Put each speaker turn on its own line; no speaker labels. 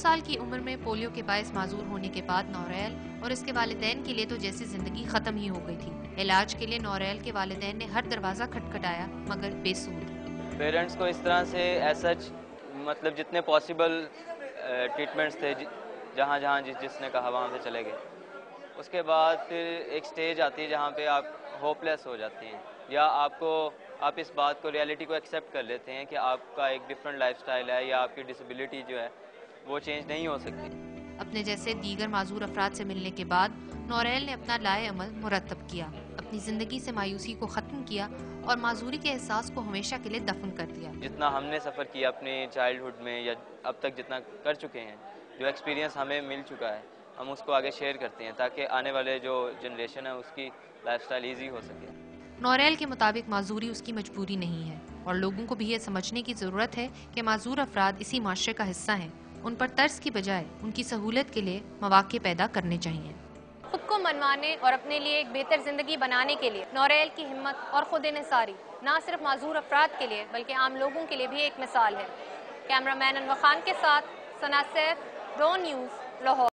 سال کی عمر میں پولیو کے باعث معذور ہونے کے بعد نوریل اور اس کے والدین کے لیے تو جیسی زندگی ختم ہی ہو گئی تھی۔ علاج کے لیے نوریل کے والدین نے ہر دروازہ کھٹکھٹایا مگر بے سود۔
پیرنٹس کو اس طرح سے ایسا مطلب جتنے پاسبل ٹریٹمنٹس تھے، جہاں جہاں جس نے کہا وہاں پہ چلے گئے۔ اس کے بعد پھر ایک سٹیج آتی ہے جہاں پہ آپ ہوپ لیس ہو جاتے ہیں، یا آپ اس بات کو ریئلٹی کو ایکسیپٹ کر لیتے ہیں کہ آپ کا ایک ڈیفرنٹ لائف سٹائل ہے یا آپ کی ڈسیبلٹی جو ہے وہ چینج نہیں ہو سکتی۔
اپنے جیسے دیگر معذور افراد سے ملنے کے بعد نوریل نے اپنا لائے عمل مرتب کیا، اپنی زندگی سے مایوسی کو ختم کیا اور معذوری کے احساس کو ہمیشہ کے لیے دفن کر دیا۔
جتنا ہم نے سفر کیا اپنے چائلڈ ہوڈ میں یا اب تک جتنا کر چکے ہیں، جو ایکسپیرینس ہمیں مل چکا ہے، ہم اس کو آگے شیئر کرتے ہیں تاکہ آنے والے جو جنریشن ہے اس کی لائف سٹائل ایزی ہو سکے۔
نوریل کے مطابق معذوری اس کی مجبوری نہیں ہے اور لوگوں کو بھی یہ سمجھنے کی ضرورت ہے کہ معذور افراد اسی معاشرے کا حصہ ہیں۔ ان پر ترس کی بجائے ان کی سہولت کے لیے مواقع پیدا کرنے چاہیے۔
خود کو منوانے اور اپنے لیے ایک بہتر زندگی بنانے کے لیے نوریل کی ہمت اور خود انحصاری نہ صرف معذور افراد کے لیے بلکہ عام لوگوں کے لیے بھی ایک مثال ہے۔ کیمرہ مین انور خان کے ساتھ ثنا سیف، ڈون نیوز، لاہور۔